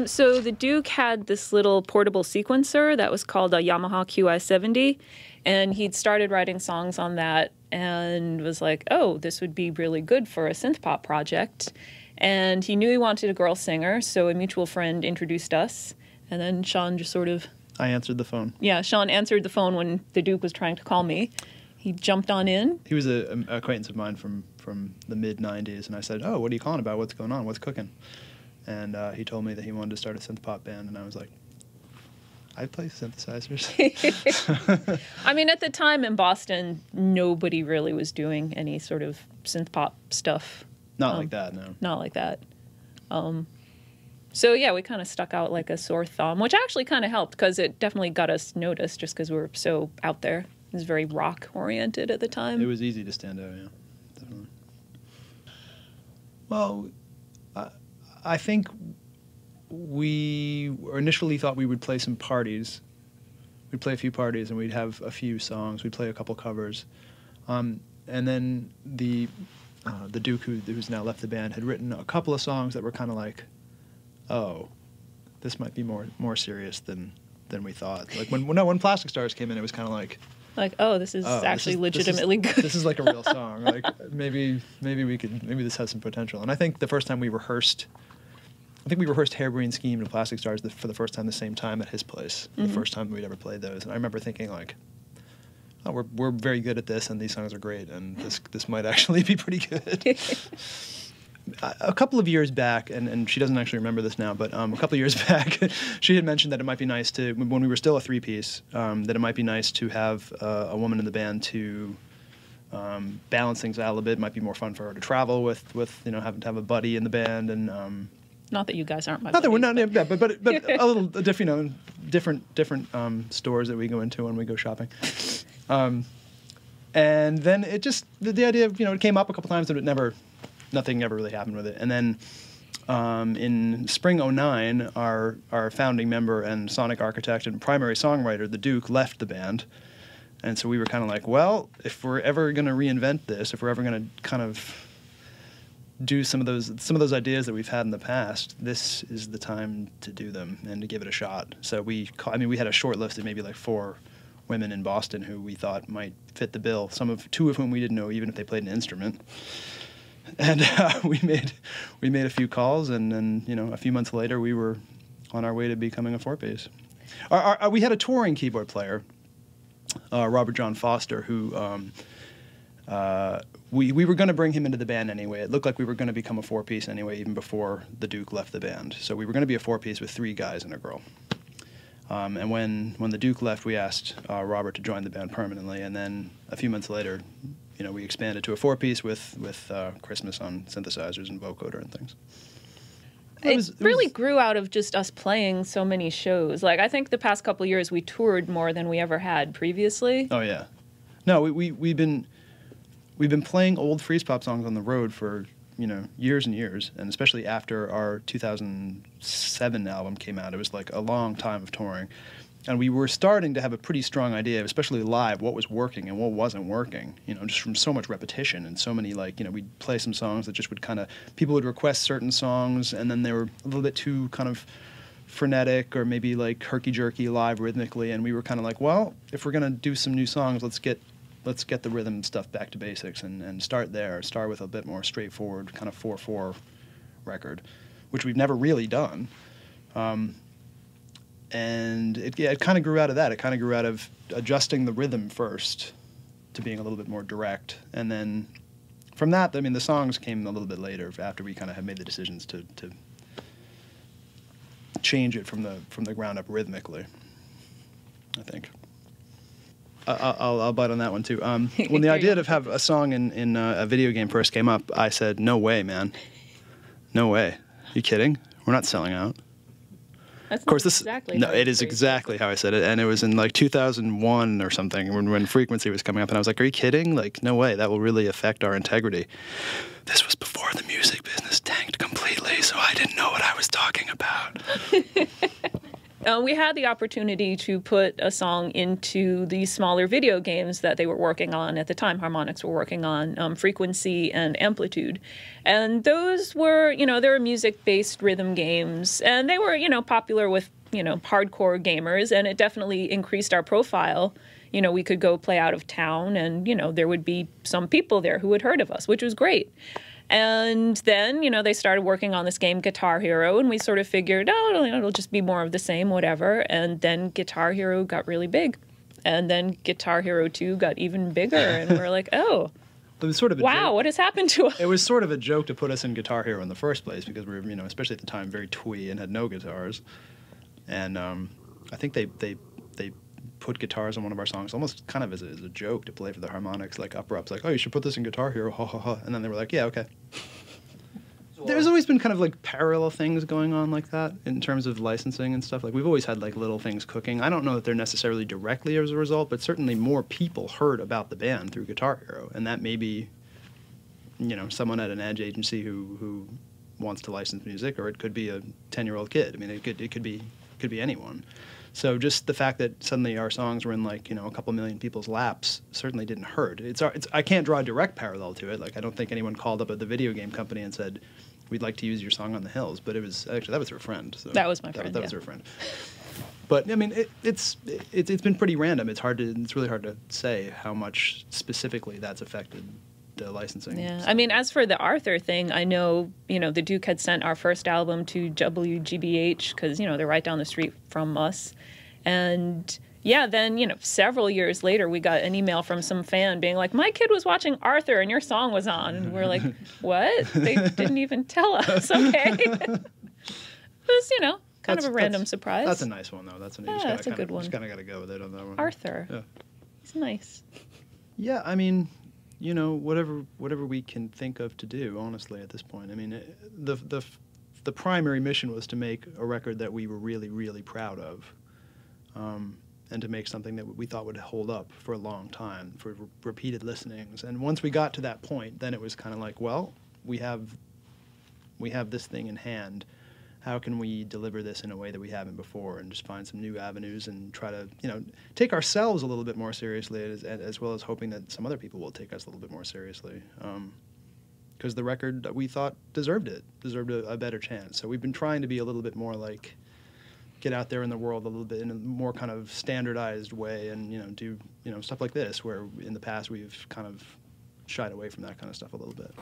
So the Duke had this little portable sequencer that was called a Yamaha QI70, and he'd started writing songs on that and was like, oh, this would be really good for a synth pop project. And he knew he wanted a girl singer, so a mutual friend introduced us, and then Sean just sort of... I answered the phone. Yeah, Sean answered the phone when the Duke was trying to call me. He jumped on in. He was an acquaintance of mine from the mid-'90s, and I said, oh, what are you calling about? What's going on? What's cooking? And he told me that he wanted to start a synth pop band, and I was like, I play synthesizers. I mean, at the time in Boston, nobody really was doing any sort of synth pop stuff. Not like that, no. Not like that. So, yeah, we kind of stuck out like a sore thumb, which actually kind of helped because it definitely got us noticed just because we were so out there. It was very rock-oriented at the time. It was easy to stand out, yeah, definitely. Well, I think we initially thought we would play some parties. We'd play a few parties and we'd have a few songs. We'd play a couple covers. And then the Duke, who's now left the band, had written a couple of songs that were kind of like, oh, this might be more serious than we thought. Like when Plastic Stars came in, it was kind of like, oh, this is actually legitimately good. This is like a real song. Like maybe this has some potential. And I think the first time we rehearsed Harebrained Scheme and Plastic Stars for the first time the same time at his place. Mm-hmm. The first time we'd ever played those. And I remember thinking like, oh, we're very good at this, and these songs are great, and this might actually be pretty good. A couple of years back, and she doesn't actually remember this now, but a couple of years back, she had mentioned that it might be nice to, when we were still a three-piece, that it might be nice to have a woman in the band to balance things out a little bit. It might be more fun for her to travel with having to have a buddy in the band, and not that you guys aren't my not buddies, that we're not, but a little different stores that we go into when we go shopping. And then it just the idea of it came up a couple times, but nothing ever really happened with it. And then in spring '09, our founding member and sonic architect and primary songwriter, the Duke, left the band. And so we were kind of like, well, if we're ever going to reinvent this, if we're ever going to kind of do some of those ideas that we've had in the past, this is the time to do them and to give it a shot. So we had a short list of maybe like 4 women in Boston who we thought might fit the bill. 2 of whom we didn't know even if they played an instrument. And we made a few calls, and then a few months later we were on our way to becoming a 4-piece. We had a touring keyboard player, Robert John Foster, who we were going to bring him into the band anyway. It looked like we were going to become a 4-piece anyway, even before the Duke left the band. So we were going to be a 4-piece with 3 guys and a girl. And when the Duke left, we asked Robert to join the band permanently, and then a few months later, we expanded to a 4-piece with Christmas on synthesizers and vocoder and things. It really grew out of just us playing so many shows. Like, I think the past couple of years we toured more than we ever had previously. Oh yeah, no, we've been playing old Freezepop songs on the road for years and years, and especially after our 2007 album came out, it was like a long time of touring. And we were starting to have a pretty strong idea, especially live, what was working and what wasn't working, just from so much repetition and so many, we'd play some songs that just would people would request certain songs, and then they were a little bit too kind of frenetic or maybe like herky-jerky live rhythmically, and we were kind of like, well, if we're going to do some new songs, let's get the rhythm stuff back to basics and start there. Start with a bit more straightforward kind of 4/4 record, which we've never really done. And it kind of grew out of that. It kind of grew out of adjusting the rhythm first to being a little bit more direct. And then from that, the songs came a little bit later after we kind of had made the decisions to change it from the ground up rhythmically, I think. I'll bite on that one too. When the idea to have a song in a video game first came up, I said, "No way, man! No way! You kidding? We're not selling out." That's of course, it is exactly how I said it, and it was in like 2001 or something when Frequency was coming up, and I was like, "Are you kidding? Like, no way! That will really affect our integrity." This was before the music business tanked completely, so I didn't know what I was talking about. We had the opportunity to put a song into these smaller video games that they were working on at the time. Harmonix were working on Frequency and Amplitude. And those were, they were music-based rhythm games. And they were, popular with, hardcore gamers. And it definitely increased our profile. We could go play out of town and, there would be some people there who had heard of us, which was great. And then, they started working on this game, Guitar Hero, and we sort of figured, oh, it'll just be more of the same, whatever. And then Guitar Hero got really big. And then Guitar Hero 2 got even bigger. And we're like, oh, it was sort of wow, what has happened to us? It was sort of a joke to put us in Guitar Hero in the first place because we were, especially at the time, very twee and had no guitars. And I think they put guitars on one of our songs almost kind of as a joke to play for the Harmonix, like ups, like, oh, you should put this in Guitar Hero, ha ha ha. And then they were like, yeah, okay. There's always been kind of like parallel things going on like that in terms of licensing and stuff. Like we've always had like little things cooking. I don't know that they're necessarily directly as a result, but certainly more people heard about the band through Guitar Hero. And that may be, someone at an ad agency who wants to license music, or it could be a 10-year-old kid. I mean, it could be anyone. So just the fact that suddenly our songs were in like, a couple million people's laps certainly didn't hurt. I can't draw a direct parallel to it. Like I don't think anyone called up at the video game company and said, we'd like to use your song on the Hills. But it was actually, that was her friend. So that was my friend. That was her friend. But I mean, it's been pretty random. It's really hard to say how much specifically that's affected the licensing. Yeah, I mean, as for the Arthur thing, I know, the Duke had sent our first album to WGBH because, they're right down the street from us. And yeah, then, several years later, we got an email from some fan being like, my kid was watching Arthur and your song was on. And we're like, what? They didn't even tell us, okay? It was, kind of a random surprise. That's a nice one, though. That's a good one. Just kind of got to go with it on that one. Arthur. Yeah. He's nice. Yeah, I mean, whatever we can think of to do, honestly, at this point. I mean, the primary mission was to make a record that we were really, really proud of, and to make something that we thought would hold up for a long time, for repeated listenings. And once we got to that point, then it was kind of like, well, we have this thing in hand. How can we deliver this in a way that we haven't before, and just find some new avenues and try to, take ourselves a little bit more seriously, as well as hoping that some other people will take us a little bit more seriously. Because the record that we thought deserved a better chance. So we've been trying to be a little bit more like, get out there in the world a little bit in a more kind of standardized way, and do stuff like this, where in the past we've kind of shied away from that kind of stuff a little bit.